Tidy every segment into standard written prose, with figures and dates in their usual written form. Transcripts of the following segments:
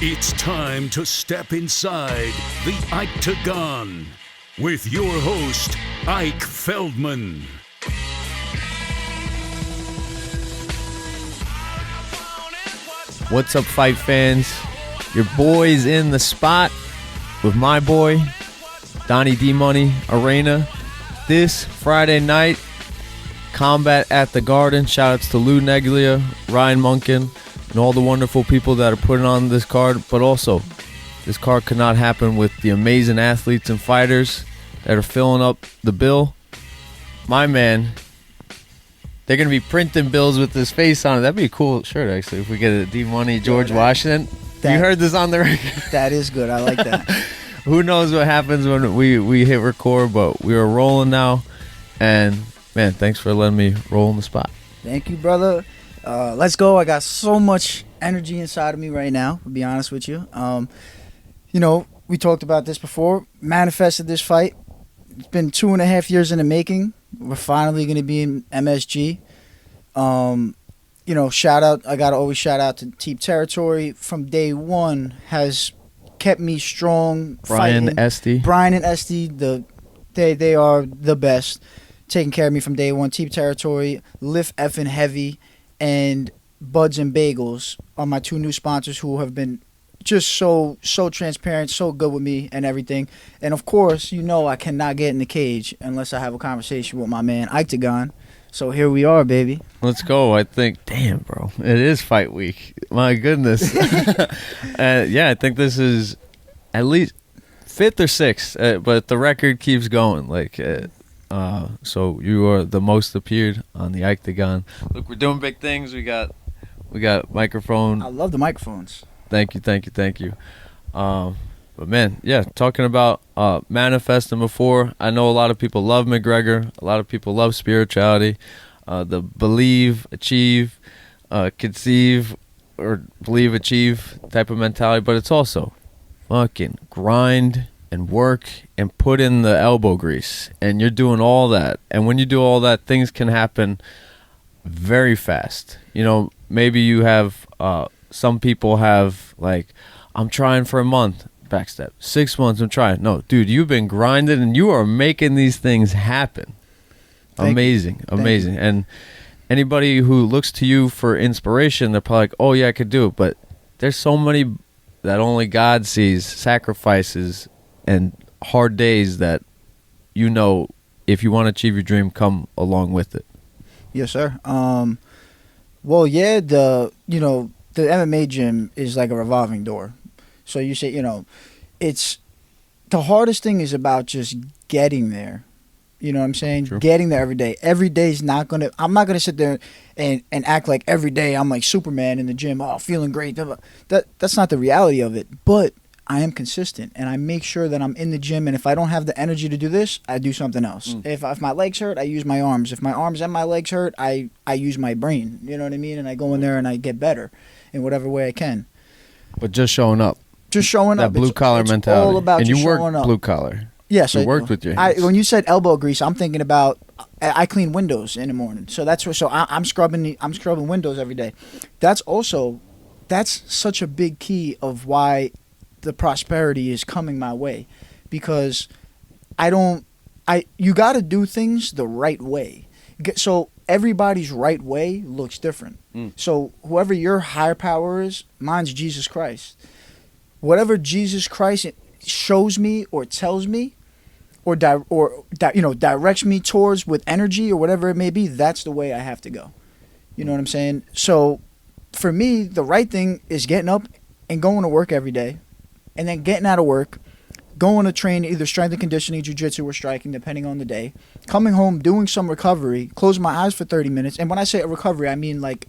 It's time to step inside the Octagon with your host, Ike Feldman. What's up, fight fans? Your boy's in the spot with my boy, Donny D-Money, Arana. This Friday night, Combat at the Garden. Shoutouts to Lou Neglia, Ryan Munkin, and all the wonderful people that are putting on this card. But also, this card could not happen with the amazing athletes and fighters that are filling up the bill. My man, they're going to be printing bills with his face on it. That'd be a cool shirt, actually, if we get a D-Money George Washington. You heard this on the record? That is good. I like that. Who knows what happens when we hit record, but we are rolling now. And, man, thanks for letting me roll in the spot. Thank you, brother. Let's go. I got so much energy inside of me right now, to be honest with you. You know, we talked about this before. Manifested this fight. It's been 2.5 years in the making. We're finally going to be in MSG. You know, shout out. I got to always shout out to Team Territory. From day one has kept me strong. Brian and Esty, they are the best. Taking care of me from day one. Team Territory, Lift Effing Heavy, and Buds and Bagels are my two new sponsors who have been just so transparent, so good with me and everything. And of course, you know I cannot get in the cage unless I have a conversation with my man Octagon. So here we are, baby. Let's go. I think, damn, bro, it is fight week. My goodness. Yeah, I think this is at least 5th or 6th, but the record keeps going. So you are the most appeared on the Octagon. Look, we're doing big things. We got microphone. I love the microphones. Thank you. But man, yeah, talking about manifesting before, I know a lot of people love McGregor. A lot of people love spirituality. The believe, achieve, conceive, or believe, achieve type of mentality. But it's also fucking grind and work and put in the elbow grease. And you're doing all that. And when you do all that, things can happen very fast. You know, maybe you have, some people have, like, I'm trying for a month. Backstep. 6 months, I'm trying. No, dude, you've been grinding and you are making these things happen. Amazing. And anybody who looks to you for inspiration, they're probably like, oh yeah, I could do it. But there's so many that only God sees, sacrifices and hard days that, you know, if you want to achieve your dream, come along with it. Yes, sir. Well, yeah, the MMA gym is like a revolving door. So you say, you know, it's the hardest thing is about just getting there. You know what I'm saying? True. Getting there every day. Every day is not going to, I'm not going to sit there and act like every day I'm like Superman in the gym, feeling great. That's not the reality of it. But I am consistent and I make sure that I'm in the gym. And if I don't have the energy to do this, I do something else. If my legs hurt, I use my arms. If my arms and my legs hurt, I use my brain. You know what I mean? And I go in there and I get better in whatever way I can. But just showing up. Just showing up. That blue collar mentality. All about and you work showing up. Blue collar. Yes, you worked with your hands. When you said elbow grease, I'm thinking about I clean windows in the morning. So that's what. So I'm scrubbing windows every day. That's such a big key of why the prosperity is coming my way, because you got to do things the right way. So everybody's right way looks different. So whoever your higher power is, mine's Jesus Christ. Whatever Jesus Christ shows me or tells me or directs me towards with energy or whatever it may be, that's the way I have to go. You know what I'm saying? So for me, the right thing is getting up and going to work every day, and then getting out of work, going to train either strength and conditioning, jiu-jitsu, or striking, depending on the day, coming home, doing some recovery, closing my eyes for 30 minutes. And when I say a recovery, I mean like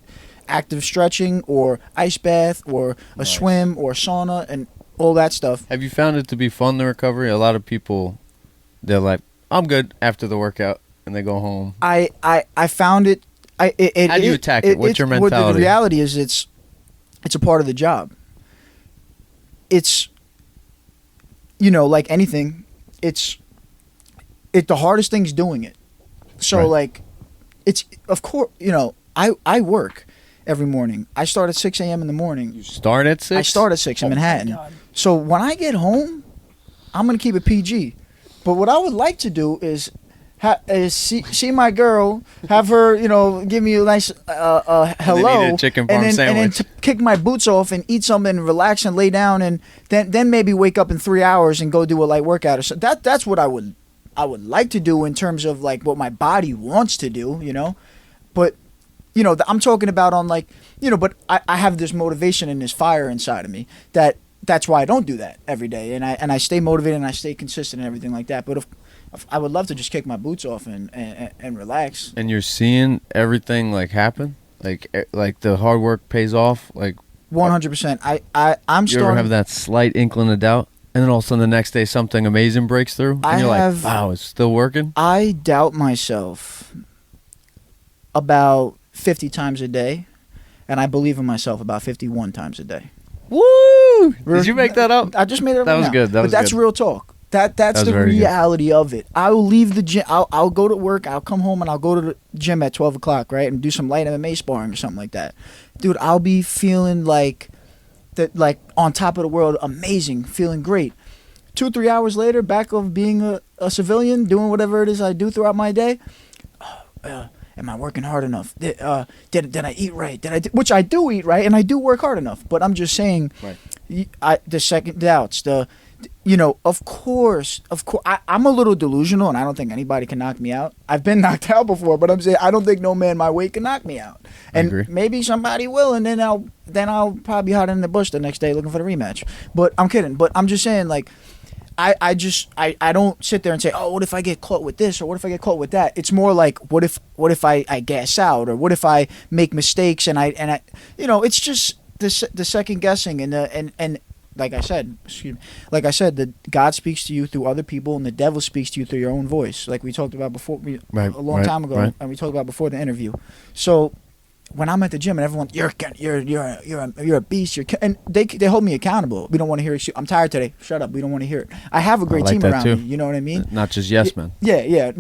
active stretching or ice bath or a swim or sauna and all that stuff. Have you found it to be fun, the recovery? A lot of people, they're like, I'm good after the workout, and they go home. I found it. How do you attack it? What's your mentality? The reality is it's a part of the job. It's, you know, like anything, the hardest thing is doing it. So, right. Like, it's, of course, you know, I work. every morning. I start at 6 a.m. in the morning. You start at 6? I start at 6 in Manhattan. So when I get home, I'm going to keep it PG. But what I would like to do is see my girl, have her, give me a nice hello, and then, chicken parm sandwich. and then kick my boots off and eat something, and relax and lay down, and then maybe wake up in 3 hours and go do a light workout or so. That's what I would like to do in terms of like what my body wants to do, But I'm talking about on like, but I have this motivation and this fire inside of me that's why I don't do that every day, and I stay motivated and I stay consistent and everything like that. But if I would love to just kick my boots off and relax. And you're seeing everything like happen, like the hard work pays off, like 100%. I'm you starting. ever have that slight inkling of doubt, and then all of a sudden the next day something amazing breaks through, and you're like, wow, it's still working. I doubt myself about 50 times a day, and I believe in myself about 51 times a day. Woo! Did you make that up? I just made it up. That was good. But that's real talk. That's the reality of it. I will leave the gym. I'll go to work. I'll come home and I'll go to the gym at 12 o'clock, right, and do some light MMA sparring or something like that. Dude, I'll be feeling like on top of the world, amazing, feeling great. 2-3 hours later, back of being a civilian, doing whatever it is I do throughout my day. Am I working hard enough? Did I eat right? Which I do eat right, and I do work hard enough. But I'm just saying, right. The second doubts, of course, I'm a little delusional, and I don't think anybody can knock me out. I've been knocked out before, but I'm saying I don't think no man my weight can knock me out. And maybe somebody will, and then I'll probably be hiding in the bush the next day looking for the rematch. But I'm kidding. But I'm just saying, like, I don't sit there and say, oh, what if I get caught with this, or what if I get caught with that? It's more like, what if I gas out, or what if I make mistakes and I it's just the second guessing and like I said, that God speaks to you through other people, and the devil speaks to you through your own voice, like we talked about before, a long time ago, and we talked about before the interview. So when I'm at the gym and everyone, you're a beast, and they hold me accountable. We don't want to hear it. I'm tired today. Shut up. We don't want to hear it. I have a great team around me. You know what I mean? Not just yes men. Yeah.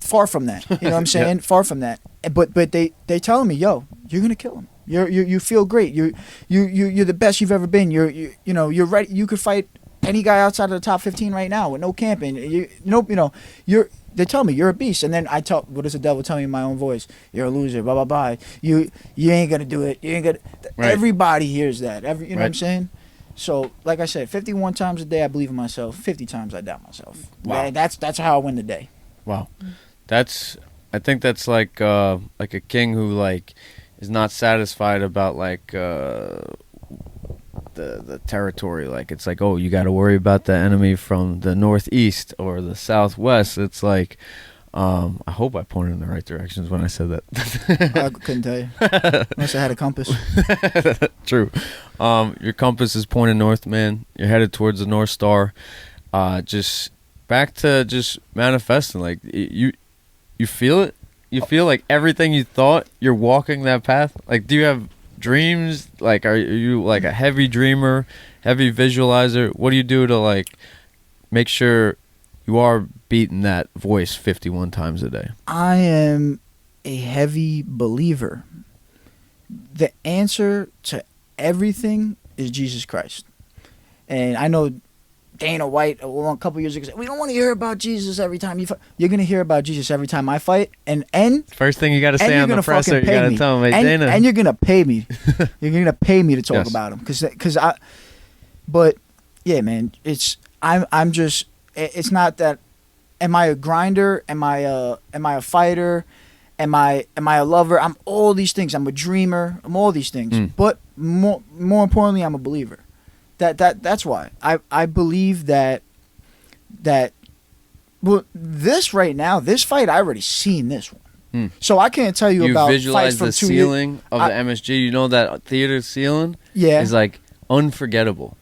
Far from that. You know what I'm saying? Yeah. Far from that. But they telling me, yo, you're gonna kill him. You feel great. You're the best you've ever been. You're ready. You could fight any guy outside of the top 15 right now with no camping. They tell me you're a beast, and then what does the devil tell me in my own voice? You're a loser. Blah blah blah. You ain't gonna do it. You ain't gonna. Right. Everybody hears that. You know what I'm saying? So, like I said, 51 times a day I believe in myself. 50 times I doubt myself. Wow. That's how I win the day. Wow. I think that's like a king who like is not satisfied about like the territory. Like it's like, oh, you got to worry about the enemy from the northeast or the southwest. It's like, I hope I pointed in the right directions when I said that. I couldn't tell you unless I had a compass. True. Your compass is pointing north, man. You're headed towards the North Star. Just back to just manifesting. Like you feel it. You feel like everything you thought, you're walking that path. Like, do you have dreams? Like, are you like a heavy dreamer, heavy visualizer? What do you do to like make sure you are beating that voice 51 times a day? I am a heavy believer. The answer to everything is Jesus Christ. And I know Dana White a couple years ago said, we don't want to hear about Jesus every time you fight. You're going to hear about Jesus every time I fight. And first thing you got to say on the presser, you got to tell him, hey, Dana. And you're going to pay me. You're going to pay me to talk about him. But yeah, man, I'm just, it's not that, am I a grinder? Am I a fighter? Am I a lover? I'm all these things. I'm a dreamer. I'm all these things. But more importantly, I'm a believer. That's why I believe that well, this right now, this fight, I already seen this one. So I can't tell you about visualize fights from the ceiling of the MSG. You know that theater ceiling is like unforgettable.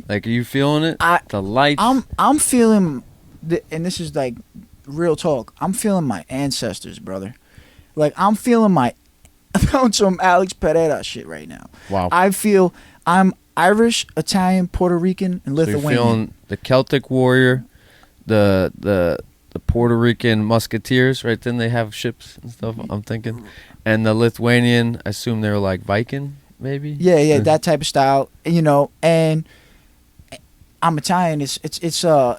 Like, are you feeling it? The lights. I'm feeling, and this is like real talk. I'm feeling my ancestors, brother. Like I'm feeling some Alex Pereira shit right now. Wow. I feel I'm Irish, Italian, Puerto Rican, and Lithuanian. So you're feeling the Celtic warrior, the Puerto Rican musketeers, right? Then they have ships and stuff, I'm thinking. And the Lithuanian, I assume they were like Viking, maybe. Yeah, that type of style, you know. And I'm Italian. It's National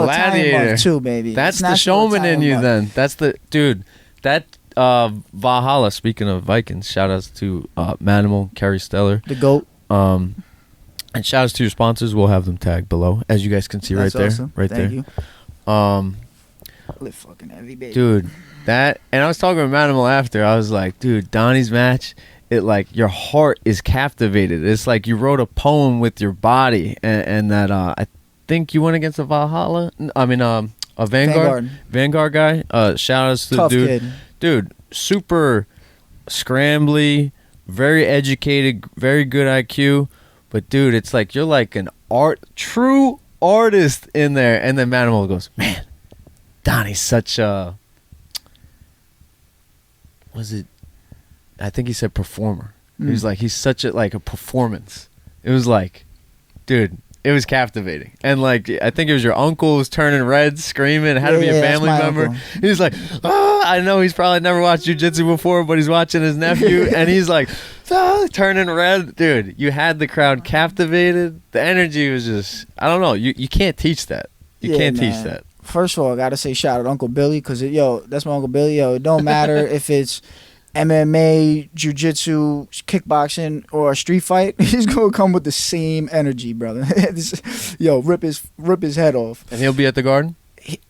Italian Month too, baby. That's it's the showman Italian in you, month. Then. That's the dude. That Valhalla. Speaking of Vikings, shout outs to Manimal, Kerry Stellar, the GOAT. And shout outs to your sponsors. We'll have them tagged below, as you guys can see. That's right awesome. There, right Thank there. You. Live fucking heavy, baby. Dude, that, and I was talking with Manimal after. I was like, dude, Donny's match. It like your heart is captivated. It's like you wrote a poem with your body, and that I think you went against a Valhalla. I mean, a Vanguard guy. Shout outs to Tough the dude. Kid. Dude, super scrambly, very educated, very good IQ. But dude, it's like you're like an true artist in there. And then Manimal goes, man, Donny's such a, I think he said performer. He was like, he's such a performance. It was like, dude, it was captivating. And like, I think it was your uncle was turning red, screaming. It had to be a family member. Uncle. He was like, I know he's probably never watched jiu-jitsu before, but he's watching his nephew. And he's like, turning red. Dude, you had the crowd captivated. The energy was just, I don't know. You can't teach that. You can't teach that. First of all, I got to say shout out to Uncle Billy, because, that's my Uncle Billy. It don't matter if it's MMA, jiu-jitsu, kickboxing, or a street fight. He's going to come with the same energy, brother. Rip his head off. And he'll be at the Garden?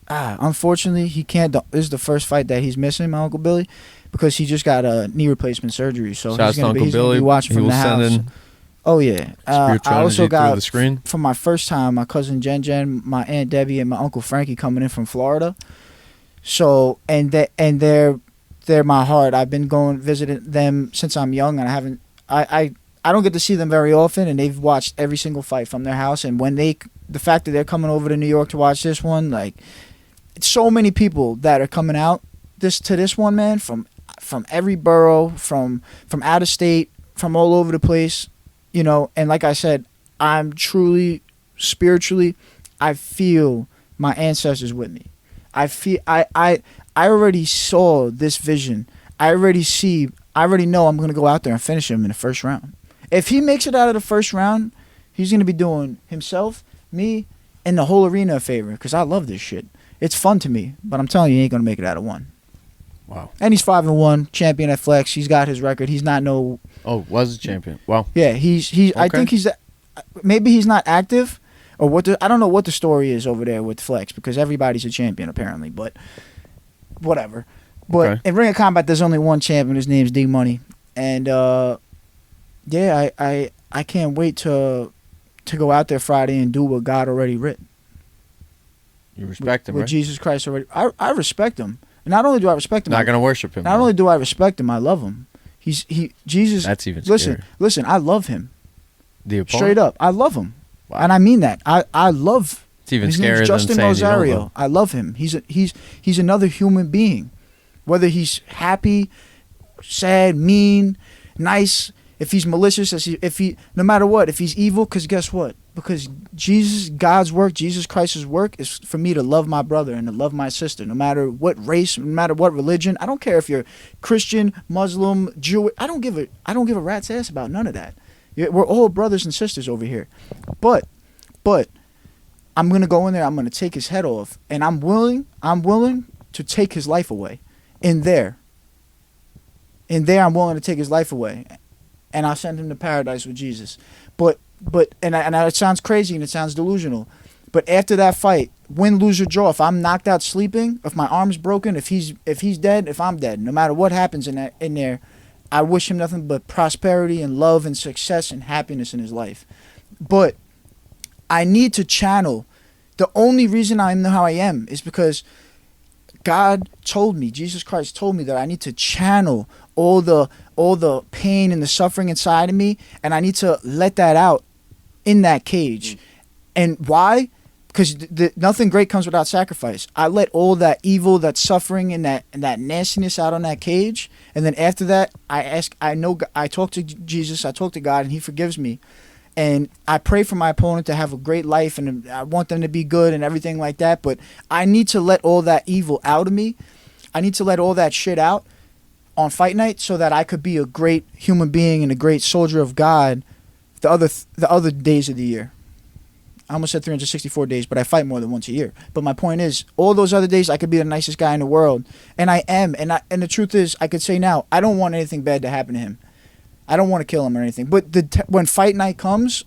Unfortunately, he can't. This is the first fight that he's missing, my Uncle Billy, because he just got a knee replacement surgery. So he's going to be watching from the house. Oh, yeah. I also got, for my first time, my cousin Jen, my Aunt Debbie, and my Uncle Frankie coming in from Florida. So, and they're my heart. I've been visiting them since I'm young, and I don't get to see them very often, and they've watched every single fight from their house. And when the fact that they're coming over to New York to watch this one, like, it's so many people that are coming out to this one, man, from every borough, from out of state, from all over the place, and like I said, I'm truly, spiritually, I feel my ancestors with me. I already saw this vision. I already know I'm going to go out there and finish him in the first round. If he makes it out of the first round, he's going to be doing himself, me, and the whole arena a favor, because I love this shit. It's fun to me, but I'm telling you, he ain't going to make it out of one. Wow. And he's 5-1, champion at Flex. He's got his record. He's not no... Oh, was a champion. Wow. Yeah, he's. Okay. I think maybe he's not active, or I don't know what the story is over there with Flex, because everybody's a champion apparently, but whatever. But in Ring of Combat, there's only one champion. His name's D Money, and I can't wait to go out there Friday and do what God already written. You respect him, with right? Jesus Christ already. I respect him. And not only do I respect him, not going to worship him. Not only do I respect him, I love him. Jesus. That's even scary. Listen, I love him. The opponent? Straight up, I love him, wow. And I mean that. I love. It's even his scarier name's Justin than saying Rosario. you don't love him. I love him. He's another human being, whether he's happy, sad, mean, nice. If he's malicious, no matter what, if he's evil, because guess what? Because God's work, Jesus Christ's work, is for me to love my brother and to love my sister, no matter what race, no matter what religion. I don't care if you're Christian, Muslim, Jew. I don't give a rat's ass about none of that. We're all brothers and sisters over here. But I'm gonna go in there. I'm gonna take his head off, and I'm willing to take his life away. In there, I'm willing to take his life away, and I'll send him to paradise with Jesus. But it sounds crazy and it sounds delusional, but after that fight, win, lose, or draw, if I'm knocked out sleeping, if my arm's broken, if he's dead, if I'm dead, no matter what happens in there, I wish him nothing but prosperity and love and success and happiness in his life. But I need to channel. The only reason I am how I am is because God told me, Jesus Christ told me, that I need to channel all the pain and the suffering inside of me, and I need to let that out in that cage. And why? Because nothing great comes without sacrifice. I let all that evil, that suffering, and that nastiness out on that cage, and then after that, I talk to Jesus, I talk to God, and He forgives me. And I pray for my opponent to have a great life, and I want them to be good and everything like that. But I need to let all that evil out of me. I need to let all that shit out. on fight night so that I could be a great human being and a great soldier of God the other days of the year. I almost said 364 days, but I fight more than once a year. But my point is, all those other days I could be the nicest guy in the world, and I am. And the truth is, I could say now, I don't want anything bad to happen to him. I don't want to kill him or anything. But when fight night comes,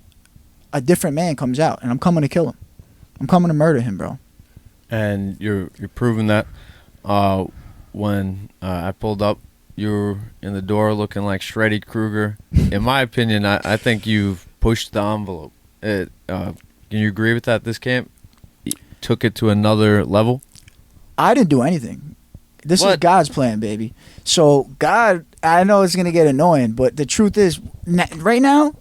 a different man comes out, and I'm coming to kill him. I'm coming to murder him, bro. And you're proving that. When I pulled up, you were in the door looking like Shreddy Krueger. In my opinion, I think you've pushed the envelope. Can you agree with that? This camp took it to another level? I didn't do anything. This is God's plan, baby. So God, I know it's gonna get annoying, but the truth is, right now,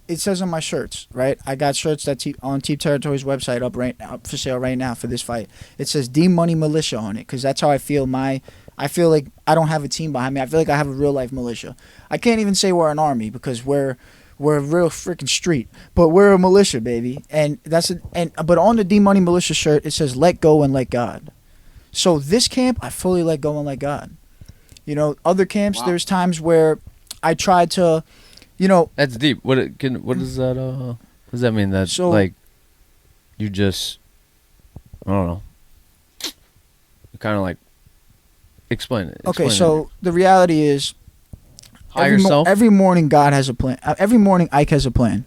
it says on my shirts, right? I got shirts that on Team Territory's website up for sale right now for this fight. It says D Money Militia on it because that's how I feel. I feel like I don't have a team behind me. I feel like I have a real life militia. I can't even say we're an army because we're a real freaking street, but we're a militia, baby. And but on the D Money Militia shirt, it says "Let go and let God." So this camp, I fully let go and let God. You know, other camps, there's times where I tried to, you know. That's deep. What does that? What does that mean? That so, like, you just, I don't know. Kind of like, explain it. Okay, so the reality is, every morning God has a plan. Every morning Ike has a plan.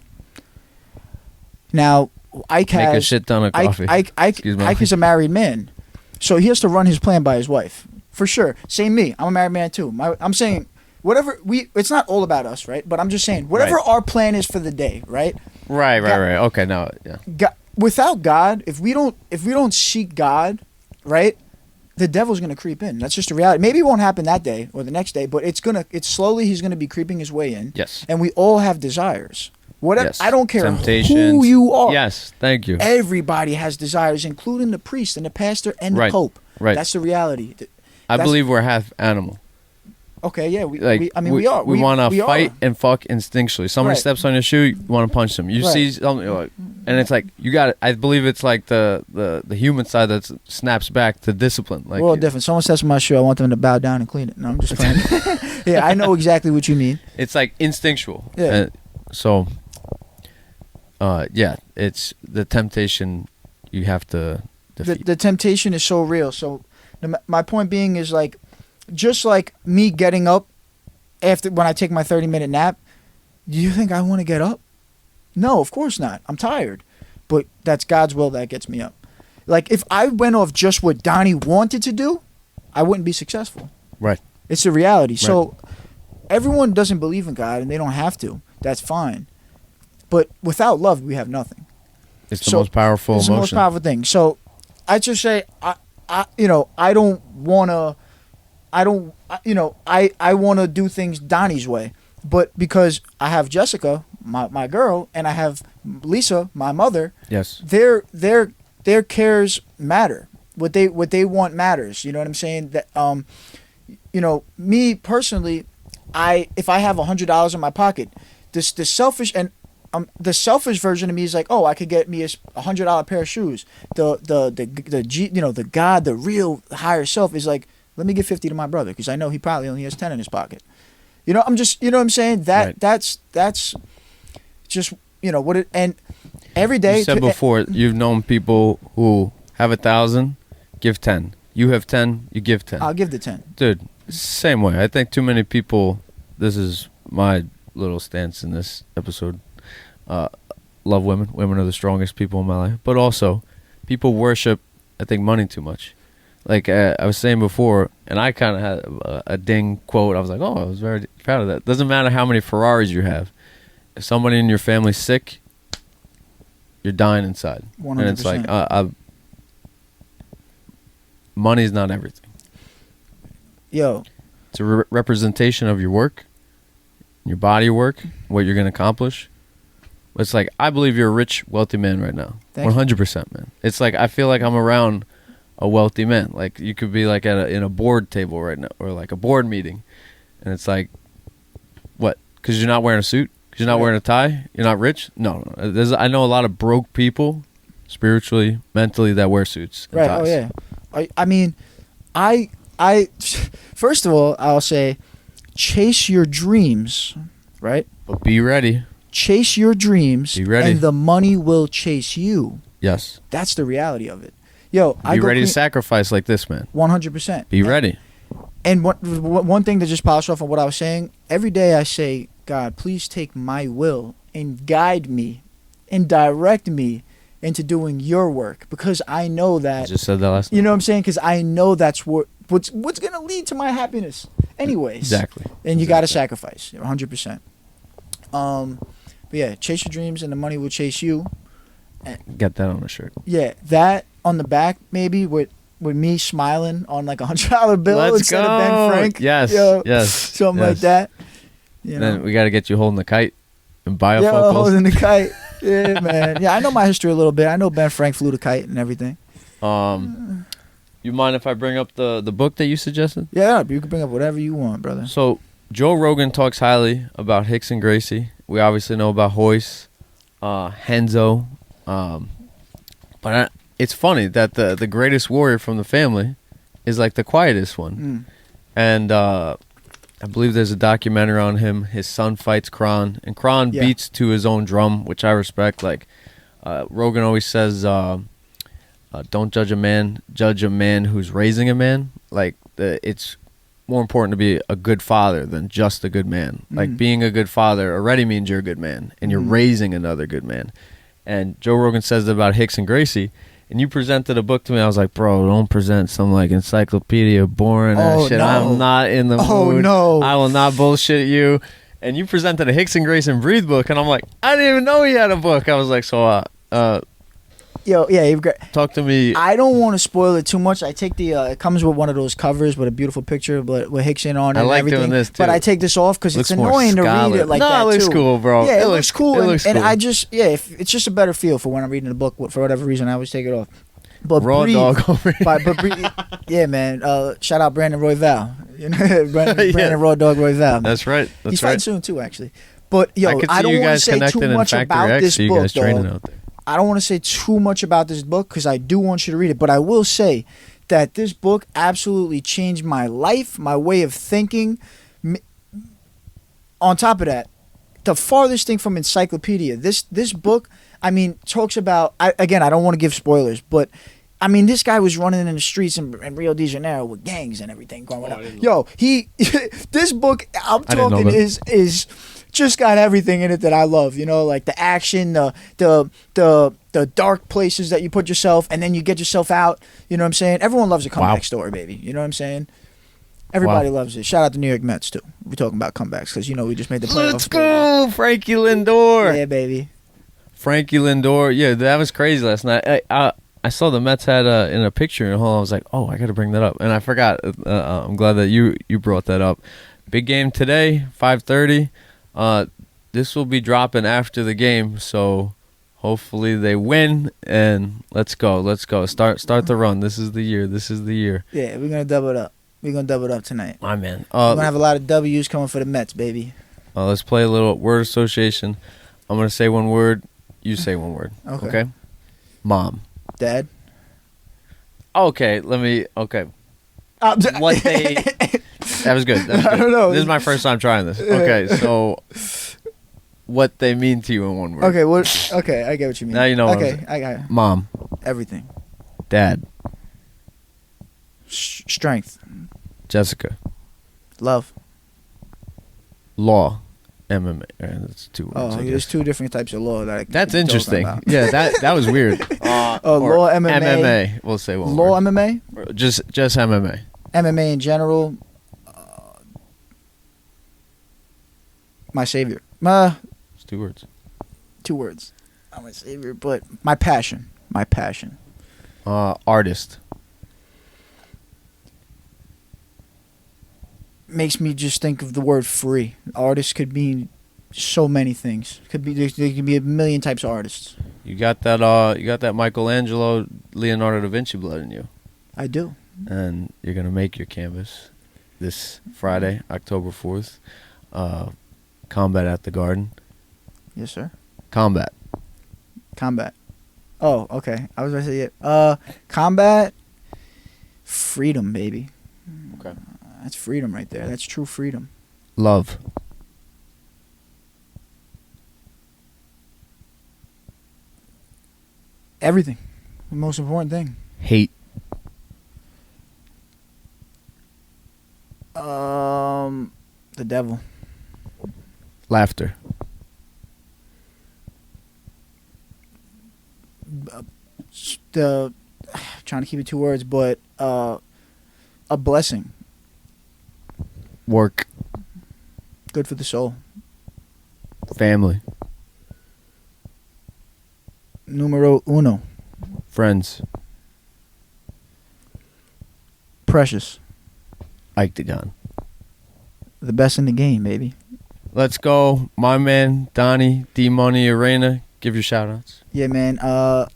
Now Ike has make a shit ton of coffee. Ike is a married man. So he has to run his plan by his wife. For sure. Same me. I'm a married man too. I'm saying whatever it's not all about us, right? But I'm just saying whatever our plan is for the day, right? Right. Okay, no, yeah. Without God, if we don't seek God, right? The devil's going to creep in. That's just a reality. Maybe it won't happen that day or the next day, but it's slowly he's going to be creeping his way in. Yes. And we all have desires. Whatever, yes. I don't care Temptations. who you are. Yes, thank you. Everybody has desires, including the priest and the pastor and the pope. Right. That's the reality. I believe we're half animal. Okay, yeah. We are. We want to fight and fuck instinctually. Somebody steps on your shoe, you want to punch them. You see something, like, and it's like you got it. I believe it's like the human side that snaps back to discipline. Like, we're all different. Someone steps on my shoe, I want them to bow down and clean it. No, I'm just playing. Yeah, I know exactly what you mean. It's like instinctual. Yeah. So, yeah, it's the temptation you have to defeat. The temptation is so real. So, my point being is like, just like me getting up when I take my 30-minute nap, do you think I want to get up? No, of course not. I'm tired. But that's God's will that gets me up. Like, if I went off just what Donny wanted to do, I wouldn't be successful. Right. It's the reality. Right. So everyone doesn't believe in God, and they don't have to. That's fine. But without love, we have nothing. It's the most powerful emotion. It's the most powerful thing. So I just say, I want to do things Donny's way. But because I have Jessica, my girl, and I have Lisa, my mother, yes, their cares matter. What they want matters. You know what I'm saying? That me personally, if I have $100 in my pocket, the selfish version of me is like, oh, I could get me a $100 pair of shoes. The God, the real higher self is like, let me give 50 to my brother because I know he probably only has 10 in his pocket. You know, I'm just, you know what I'm saying? That's just, what it, and every day. You said before, you've known people who have 1,000, give 10. You have 10, you give 10. I'll give the 10. Dude, same way. I think too many people, this is my little stance in this episode, love women. Women are the strongest people in my life. But also, people worship, I think, money too much. Like I was saying before, and I kind of had a ding quote. I was like, oh, I was very proud of that. Doesn't matter how many Ferraris you have. If somebody in your family's sick, you're dying inside. 100%. And it's like, money's not everything. Yo. It's a representation of your work, your body work, what you're going to accomplish. It's like, I believe you're a rich, wealthy man right now. 100%, man. It's like, I feel like I'm around a wealthy man. Like, you could be like in a board table right now, or like a board meeting, and it's like, what? Because you're not wearing a suit? Because you're not wearing a tie? You're not rich? No. I know a lot of broke people, spiritually, mentally, that wear suits and ties. Oh yeah. I mean, I first of all, I'll say, chase your dreams, right? But be ready. Chase your dreams, Be ready. and the money will chase you. Yes. That's the reality of it. Yo, Be ready to sacrifice like this, man. 100%. Be ready. And one thing that just pops off of what I was saying, every day I say, God, please take my will and guide me and direct me into doing your work, because I know that. I just said that last You know what I'm saying? Because I know that's what's going to lead to my happiness anyways. Exactly. And you got to sacrifice 100%. But yeah, chase your dreams and the money will chase you. Get that on a shirt. Yeah, that on the back maybe with me smiling on like $100 bill Let's instead go. of Ben Frank. Yes, Yo, yes, something yes. like that. You And know? then we got to get you holding the kite and Yeah, bifocals. holding the kite. Yeah, man. Yeah, I know my history a little bit. I know Ben Frank flew the kite and everything. You mind if I bring up the book that you suggested? Yeah, you can bring up whatever you want, brother. So Joe Rogan talks highly about Hicks and Gracie. We obviously know about Hoyce, Henzo. But it's funny that the greatest warrior from the family is like the quietest one. And I believe there's a documentary on him. His son fights Kron, and Kron beats to his own drum, which I respect. Like Rogan always says, don't judge a man who's raising a man. Like it's more important to be a good father than just a good man. Like being a good father already means you're a good man, and you're raising another good man. And Joe Rogan says that about Hicks and Gracie. And you presented a book to me. I was like, bro, don't present some like encyclopedia boring ass shit. No. I'm not in the mood. Oh, no. I will not bullshit you. And you presented a Hicks and Gracie and Breathe book, and I'm like, I didn't even know he had a book. I was like, so Yo, yeah, talk to me. I don't want to spoil it too much. I take the it comes with one of those covers with a beautiful picture, but with Hicks in on it. I and like everything. doing this, too. But I take this off because it's Looks more annoying to read scholar. it like No, that. it looks too. cool, bro. Yeah, It it looks- looks cool, it and, looks and cool. I just if it's just a better feel for when I'm reading the book. For whatever reason, I always take it off. But Raw Breathe, dog over here. yeah, man. Shout out Brandon Royval. You know, Brandon Raw Dog Royval. That's right. That's He's right. fighting soon too, actually. But yo, could I see don't you want to guys say connected too in much Factory about X, this so you book, guys training dog. out there. I don't want to say too much about this book because I do want you to read it. But I will say that this book absolutely changed my life, my way of thinking. On top of that, the farthest thing from encyclopedia, this book, I mean, talks about, again, I don't want to give spoilers, but I mean, this guy was running in the streets in Rio de Janeiro with gangs and everything going on. Yo, this book, I'm talking, is just got everything in it that I love. You know, like the action, the dark places that you put yourself, and then you get yourself out. You know what I'm saying? Everyone loves a comeback story, baby. You know what I'm saying? Everybody loves it. Shout out to New York Mets too. We're talking about comebacks because you know we just made the playoffs. Let's go, Frankie Lindor. Yeah, baby. Frankie Lindor. Yeah, that was crazy last night. I saw the Mets had in a picture in home. I was like, oh, I got to bring that up, and I forgot. I'm glad that you brought that up. Big game today, 5:30. This will be dropping after the game, so hopefully they win. And let's go. Start the run. This is the year. Yeah, we're gonna double it up. We're gonna double it up tonight. My man. We're gonna have a lot of W's coming for the Mets, baby. Let's play a little word association. I'm gonna say one word. You say one word. Okay. Mom. Dad. Okay. Okay. What they. That was good. I don't know. This is my first time trying this. Okay, so what they mean to you in one word. Okay, okay, I get what you mean. Now you know what I'm Okay, saying. I got it. Mom. Everything. Dad. Strength. Jessica. Love. Law. MMA. That's two words. Oh, I there's guess. two different types of law that I That's can talk interesting. about. Yeah, that was weird. Law, MMA. MMA. We'll say one Law, word. MMA. Just MMA. MMA in general. My savior. It's two words. 2 words. Not my savior, but my passion. My passion. Artist. Makes me just think of the word free. Artist could mean so many things. There could be a million types of artists. You got that Michelangelo, Leonardo da Vinci blood in you. I do. And you're gonna make your canvas this Friday, October 4th. Combat at the Garden. Yes, sir. Combat. Oh, okay. I was going to say it. Combat. Freedom, baby. Okay. That's freedom right there. That's true freedom. Love. Everything. The most important thing. Hate. The devil. Laughter. Trying to keep it 2 words, but a blessing. Work. Good for the soul. Family. Numero uno. Friends. Precious. Octagon. The best in the game, baby. Let's go, my man, Donny, D-Money, Arana. Give your shout-outs. Yeah, man.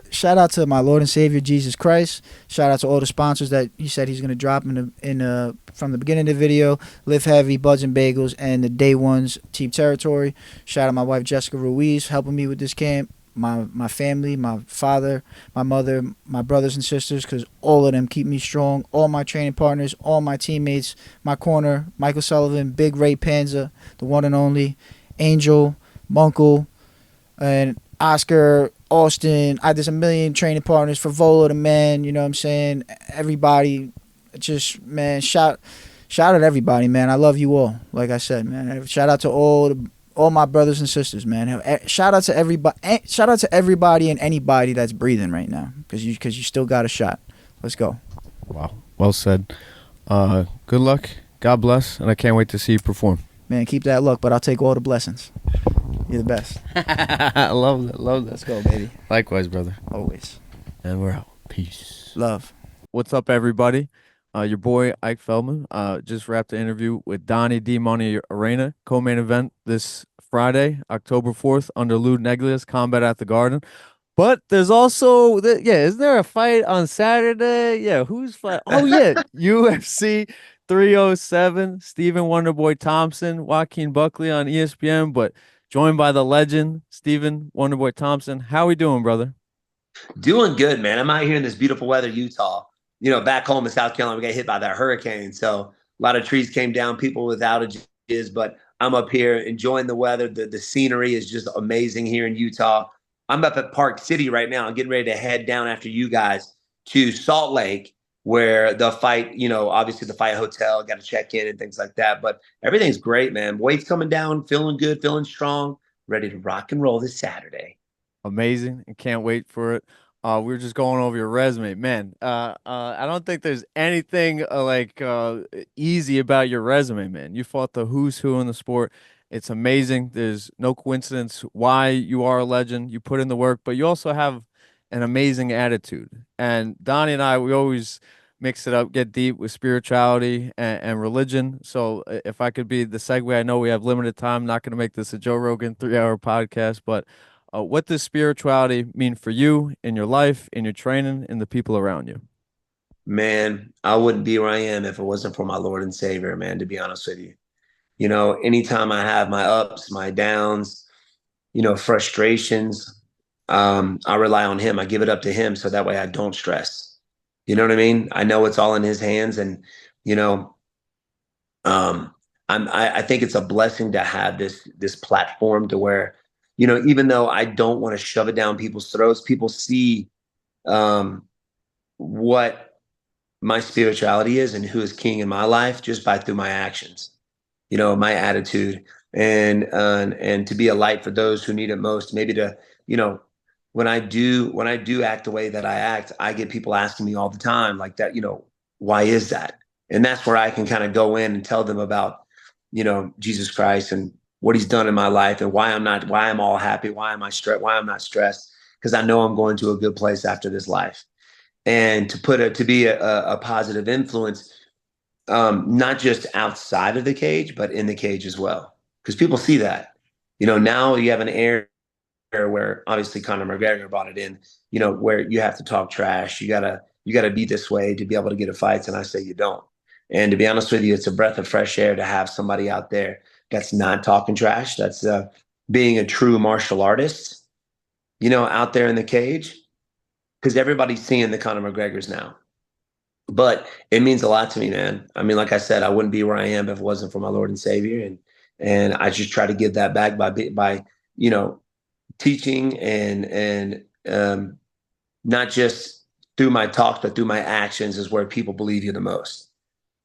Shout out to my Lord and Savior, Jesus Christ. Shout out to all the sponsors that he said he's going to drop from the beginning of the video. Live Heavy, Buds and Bagels, and the Day Ones, Team Territory. Shout out my wife, Jessica Ruiz, helping me with this camp. My family, my father, my mother, my brothers and sisters, because all of them keep me strong. All my training partners, all my teammates, my corner, Michael Sullivan, Big Ray Panza, the one and only, Angel, Munkle, and Oscar, Austin. There's a million training partners for Volo, the man, you know what I'm saying? Everybody, just, man, shout out everybody, man. I love you all, like I said, man. Shout out to all my brothers and sisters, man. Shout out to everybody. Shout out to everybody and anybody that's breathing right now, because you still got a shot. Let's go. Wow, well said. Good luck. God bless, and I can't wait to see you perform. Man, keep that luck, but I'll take all the blessings. You're the best. I love that. Let's go, baby. Likewise, brother. Always. And we're out. Peace. Love. What's up, everybody? Your boy Ike Feldman just wrapped the interview with Donny, D-Money, Arana, co-main event this Friday, October 4th, under Lou Neglia's Combat at the Garden. But there's also, isn't there a fight on Saturday? Yeah, who's fight? Oh, yeah, UFC 307, Stephen Wonderboy Thompson, Joaquin Buckley on ESPN, but joined by the legend, Stephen Wonderboy Thompson. How we doing, brother? Doing good, man. I'm out here in this beautiful weather, Utah. You know, back home in South Carolina, we got hit by that hurricane. So a lot of trees came down, people with outages, but I'm up here enjoying the weather. The scenery is just amazing here in Utah. I'm up at Park City right now. I'm getting ready to head down after you guys to Salt Lake, where the fight, you know, obviously the fight hotel, got to check in and things like that. But everything's great, man. Weight's coming down, feeling good, feeling strong, ready to rock and roll this Saturday. Amazing, and can't wait for it. We were just going over your resume, man. I don't think there's anything easy about your resume, man. You fought the who's who in the sport. It's amazing. There's no coincidence why you are a legend. You put in the work, but you also have an amazing attitude. And Donnie and I, we always mix it up, get deep with spirituality and religion. So if I could be the segue, I know we have limited time. Not going to make this a Joe Rogan 3-hour podcast, but what does spirituality mean for you in your life, in your training, in the people around you? Man, I wouldn't be where I am if it wasn't for my Lord and Savior, man, to be honest with you. You know, anytime I have my ups, my downs, you know, frustrations, I rely on him. I give it up to him so that way I don't stress. You know what I mean? I know it's all in his hands. And, you know, I think it's a blessing to have this platform to where, you know, even though I don't want to shove it down people's throats, people see what my spirituality is and who is king in my life just through my actions, you know, my attitude, and to be a light for those who need it most. Maybe to, you know, when I do act the way that I act, I get people asking me all the time like that, you know, why is that? And that's where I can kind of go in and tell them about, you know, Jesus Christ and what he's done in my life and why I'm all happy, why I'm not stressed, because I know I'm going to a good place after this life. And to be a positive influence, not just outside of the cage, but in the cage as well. Because people see that, you know, now you have an era where obviously Conor McGregor brought it in, you know, where you have to talk trash. You gotta be this way to be able to get a fight. And I say you don't. And to be honest with you, it's a breath of fresh air to have somebody out there that's not talking trash, that's being a true martial artist, you know, out there in the cage. Because everybody's seeing the Conor McGregors now. But it means a lot to me, man. I mean, like I said, I wouldn't be where I am if it wasn't for my Lord and Savior, and I just try to give that back by you know teaching and not just through my talks, but through my actions is where people believe you the most.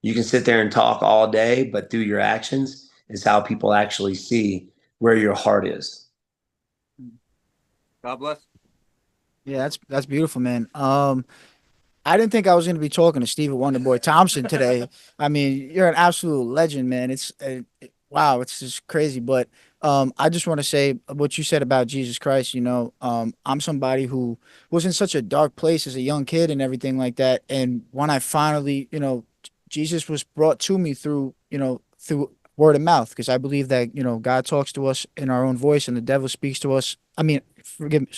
You can sit there and talk all day, but through your actions is how people actually see where your heart is. God bless. Yeah, that's beautiful, man. I didn't think I was going to be talking to Stephen Wonderboy Thompson today. I mean, you're an absolute legend, man. Wow, it's just crazy. But I just want to say what you said about Jesus Christ. I'm somebody who was in such a dark place as a young kid and everything like that. And when I finally, Jesus was brought to me through word of mouth, because I believe that God talks to us in our own voice and the devil speaks to us. I mean, forgive me,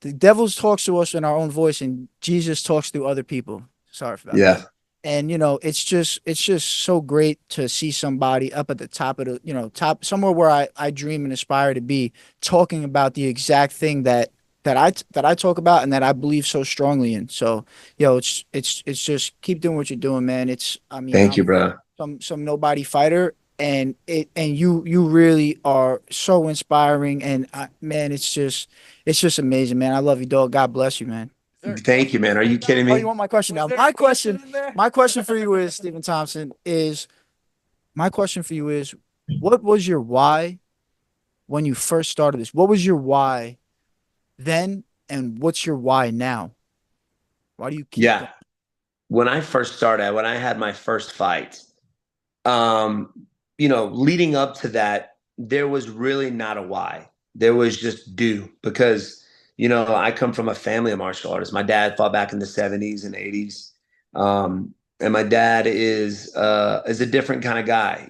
the devil talks to us in our own voice and Jesus talks through other people. Sorry about that. Yeah. And it's just so great to see somebody up at the top of the top somewhere where I dream and aspire to be, talking about the exact thing that I talk about and that I believe so strongly in. So, it's just keep doing what you're doing, man. I mean, Thank I'm you, bro. some nobody fighter, and you really are so inspiring, and man, it's just amazing, man. I love you, dog. God bless you, man. Thank you, man. Are you kidding Oh, you me? want my question now? My question for you is, Stephen Thompson, what was your why when you first started this? What was your why then, and what's your why now? Why do you keep Yeah. going? When I had my first fight, um, leading up to that, there was really not a why. There was just do because, I come from a family of martial artists. My dad fought back in the 70s and 80s. And my dad is a different kind of guy.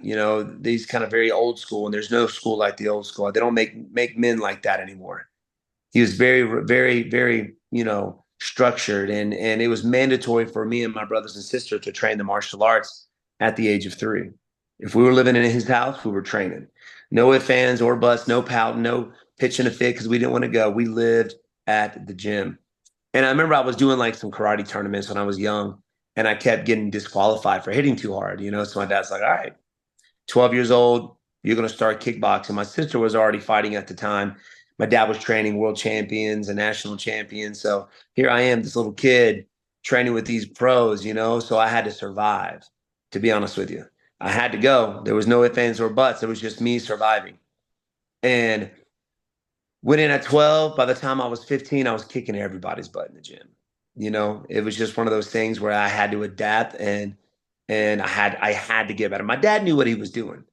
He's kind of very old school, and there's no school like the old school. They don't make men like that anymore. He was very, very, very, structured, and it was mandatory for me and my brothers and sisters to train the martial arts at the age of 3. If we were living in his house, we were training. No ifs, ands, or buts, no pouting, no pitching a fit because we didn't want to go. We lived at the gym. And I remember I was doing like some karate tournaments when I was young, and I kept getting disqualified for hitting too hard. So my dad's like, all right, 12 years old, you're going to start kickboxing. My sister was already fighting at the time. My dad was training world champions and national champions. So here I am, this little kid training with these pros. So I had to survive, to be honest with you. I had to go. There was no ifs, ands, or buts. It was just me surviving. And went in at 12. By the time I was 15, I was kicking everybody's butt in the gym. It was just one of those things where I had to adapt, and I had to get better. My dad knew what he was doing.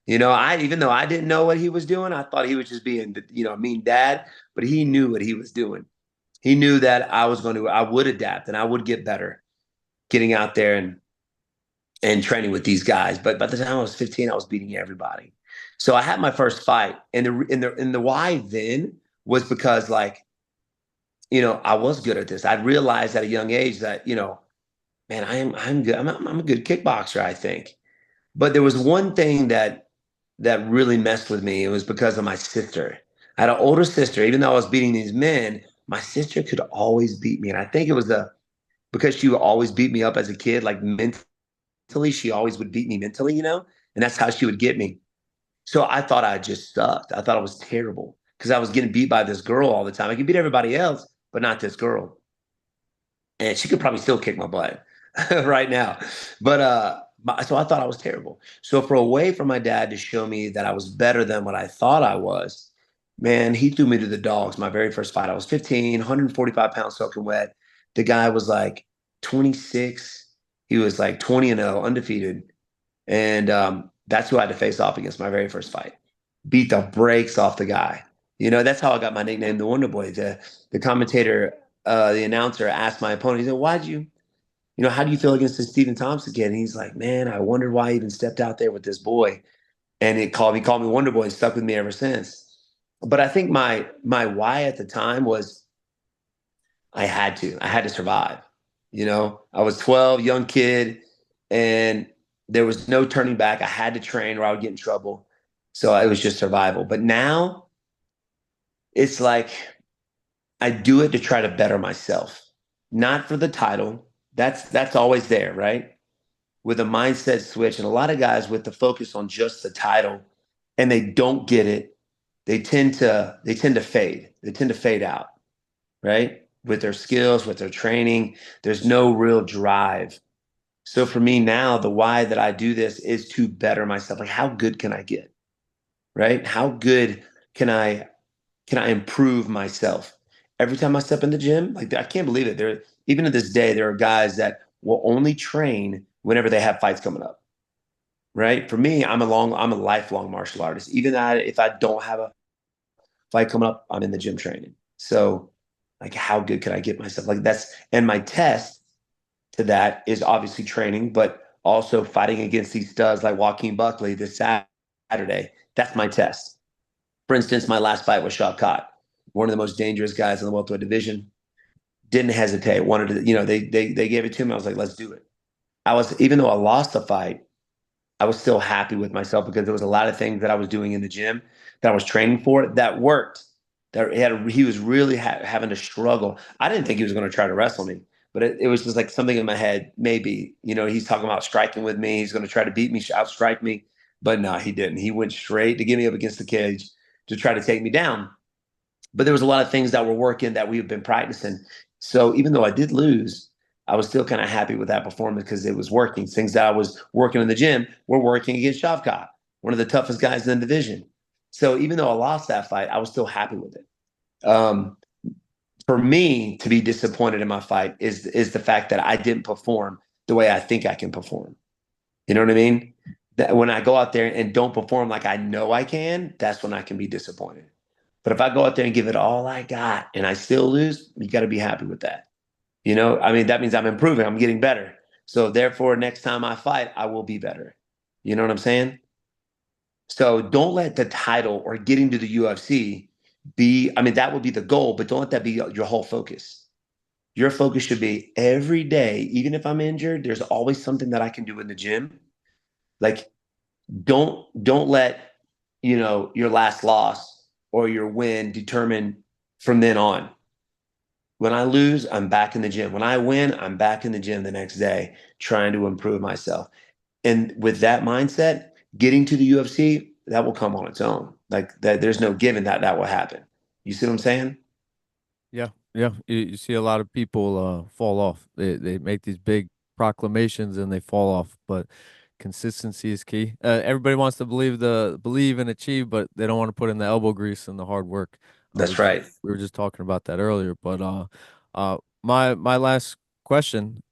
I even though I didn't know what he was doing, I thought he was just being, a mean dad, but he knew what he was doing. He knew that I would adapt and I would get better getting out there and training with these guys. But by the time I was 15, I was beating everybody. So I had my first fight, and the why then was because, like, I was good at this. I realized at a young age that, man, I'm good. I'm a good kickboxer, I think. But there was one thing that really messed with me. It was because of my sister. I had an older sister. Even though I was beating these men, my sister could always beat me, and I think it was because she would always beat me up as a kid, like mentally. She always would beat me mentally, and that's how she would get me. So I thought I just sucked. I thought I was terrible because I was getting beat by this girl all the time. I could beat everybody else, but not this girl. And she could probably still kick my butt right now. But so I thought I was terrible. So for a way for my dad to show me that I was better than what I thought I was, man, he threw me to the dogs. My very first fight, I was 15, 145 pounds soaking wet. The guy was like 26. He was like 20-0, undefeated. And that's who I had to face off against my very first fight. Beat the brakes off the guy. That's how I got my nickname, the Wonderboy. The commentator, the announcer asked my opponent, he said, how do you feel against this Stephen Thompson kid? And he's like, man, I wondered why I even stepped out there with this boy. And he called me Wonderboy, and stuck with me ever since. But I think my why at the time was I had to survive. I was 12, young kid, and there was no turning back. I had to train or I would get in trouble. So it was just survival. But now it's like I do it to try to better myself, not for the title, that's always there, right? With a mindset switch, and a lot of guys with the focus on just the title, and they don't get it, they tend to fade. They tend to fade out, right? With their skills, with their training, there's no real drive. So for me now, the why that I do this is to better myself. Like, how good can I get? Right? How good can I improve myself? Every time I step in the gym, like I can't believe it. There, even to this day, there are guys that will only train whenever they have fights coming up. Right? For me, I'm a lifelong martial artist. Even if I don't have a fight coming up, I'm in the gym training. So, like, how good can I get myself? Like and my test to that is obviously training, but also fighting against these studs like Joaquin Buckley this Saturday. That's my test. For instance, my last fight was Shavkat, one of the most dangerous guys in the welterweight division. Didn't hesitate. Wanted to, they gave it to me. I was like, let's do it. Even though I lost the fight, I was still happy with myself because there was a lot of things that I was doing in the gym that I was training for that worked. He was really having to struggle. I didn't think he was going to try to wrestle me, but it was just like something in my head. Maybe, he's talking about striking with me. He's going to try to beat me, outstrike me. But no, he didn't. He went straight to get me up against the cage to try to take me down. But there was a lot of things that were working that we've been practicing. So even though I did lose, I was still kind of happy with that performance because it was working. Things that I was working in the gym were working against Shavkat, one of the toughest guys in the division. So even though I lost that fight, I was still happy with it. For me to be disappointed in my fight is the fact that I didn't perform the way I think I can perform. You know what I mean? That when I go out there and don't perform like I know I can, that's when I can be disappointed. But if I go out there and give it all I got and I still lose, you got to be happy with that. I mean, that means I'm improving, I'm getting better. So therefore, next time I fight, I will be better. You know what I'm saying? So don't let the title or getting to the UFC I mean, that would be the goal, but don't let that be your whole focus. Your focus should be every day, even if I'm injured, there's always something that I can do in the gym. Like, don't let, your last loss or your win determine from then on. When I lose, I'm back in the gym. When I win, I'm back in the gym the next day trying to improve myself. And with that mindset, getting to the UFC, that will come on its own. Like that, there's no giving that will happen. You see what I'm saying? Yeah, yeah. You see a lot of people fall off. They make these big proclamations and they fall off. But consistency is key. Everybody wants to believe and achieve, but they don't want to put in the elbow grease and the hard work. That's right. We were just talking about that earlier. But my last question.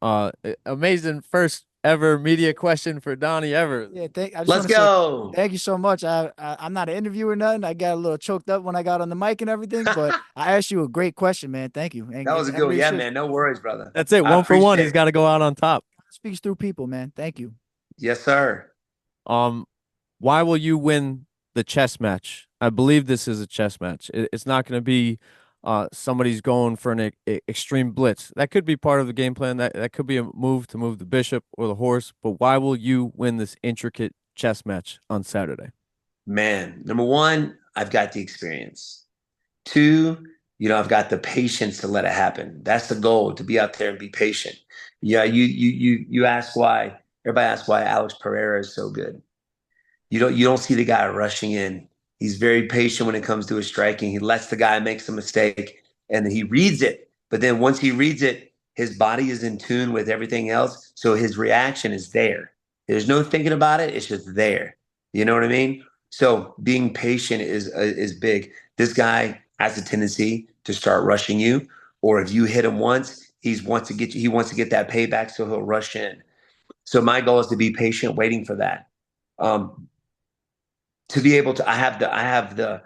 Amazing first ever media question for Donny ever. Yeah, I just Let's want to say go. thank you so much. I'm not an interviewer or nothing. I got a little choked up when I got on the mic and everything, but I asked you a great question, man. Thank you. That was a good one. Everybody Yeah, should man. No worries, brother. That's it. I One for one. appreciate He's it. got to go out on top. speaks through people, man. Thank you. Yes, sir. Um, why will you win the chess match? I believe this is a chess match. It's not going to be somebody's going for an extreme blitz. That could be part of the game plan. That could be a move to move the bishop or the horse. But why will you win this intricate chess match on Saturday? Man, number one, I've got the experience. Two, I've got the patience to let it happen. That's the goal, to be out there and be patient. Yeah, you ask why. Everybody asks why Alex Pereira is so good. You don't see the guy rushing in. He's very patient when it comes to his striking. He lets the guy make some mistake and then he reads it. But then once he reads it, his body is in tune with everything else. So his reaction is there. There's no thinking about it. It's just there. You know what I mean? So being patient is big. This guy has a tendency to start rushing you, or if you hit him once, he wants to get that payback, so he'll rush in. So my goal is to be patient, waiting for that. To be able to, I have the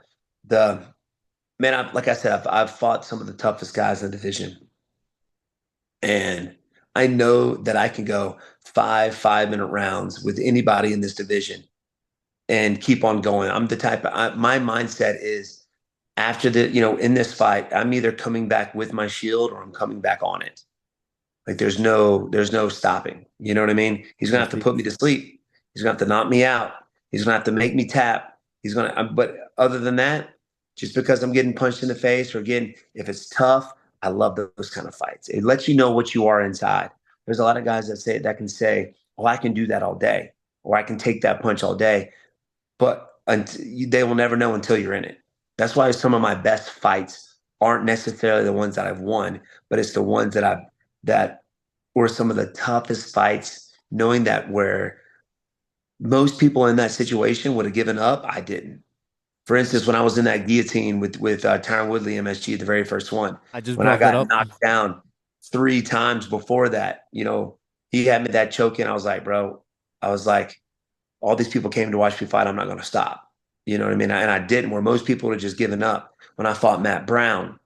man. Like I said, I've fought some of the toughest guys in the division, and I know that I can go 5 minute rounds with anybody in this division and keep on going. I'm the type my mindset is after in this fight, I'm either coming back with my shield or I'm coming back on it. Like there's no stopping. You know what I mean? He's gonna have to put me to sleep. He's gonna have to knock me out. He's gonna have to make me tap. But other than that, just because I'm getting punched in the face or if it's tough, I love those kind of fights. It lets you know what you are inside. There's a lot of guys that can say, "Oh, I can do that all day," or "I can take that punch all day," but they will never know until you're in it. That's why some of my best fights aren't necessarily the ones that I've won, but it's the ones that were some of the toughest fights, knowing that where most people in that situation would have given up, I didn't. For instance, when I was in that guillotine with Tyron Woodley, MSG, the very first one, I just when I brought that got up. knocked down 3 times before that, he had me that choke in. I was like, bro, all these people came to watch me fight. I'm not going to stop. You know what I mean? And I didn't, where most people would have just given up. When I fought Matt Brown,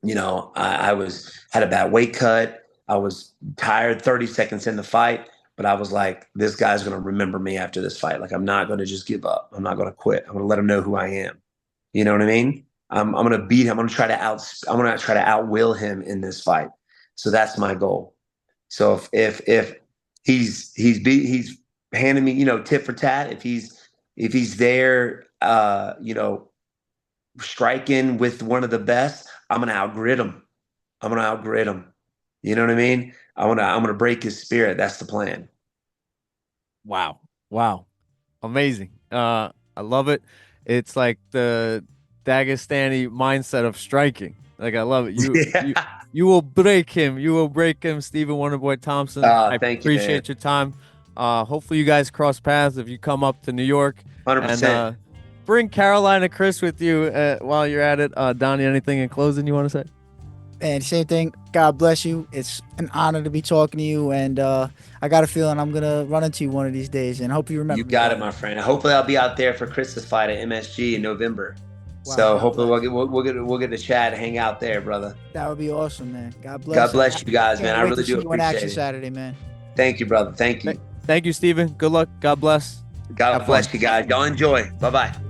I had a bad weight cut. I was tired 30 seconds in the fight, but I was like, this guy's going to remember me after this fight. Like, I'm not going to just give up. I'm not going to quit. I'm going to let him know who I am. You know what I mean? I'm going to beat him. I'm going to try to outwill him in this fight. So that's my goal. So if he's handing me, tit for tat, if he's there, striking with one of the best, I'm going to outgrid him. You know what I mean? I'm going to break his spirit. That's the plan. Wow. Amazing. I love it. It's like the Dagestani mindset of striking. Like, I love it. You will break him. You will break him, Stephen Wonderboy Thompson. I appreciate your time. Hopefully you guys cross paths if you come up to New York. 100%. And bring Caroline and Chris with you while you're at it. Donny, anything in closing you want to say? And same thing. God bless you. It's an honor to be talking to you, and I got a feeling I'm gonna run into you one of these days. And hope you remember. You got it, my friend. Hopefully, I'll be out there for Chris's fight at MSG in November. Wow, so God hopefully bless. we'll get to chat and hang out there, brother. That would be awesome, man. God bless. God bless you guys, man. I Can't wait really to see do you in action appreciate it. Saturday, man. Thank you, brother. Thank you. Thank you, Stephen. Good luck. God bless. God Have bless fun. you guys. Y'all enjoy. Bye-bye.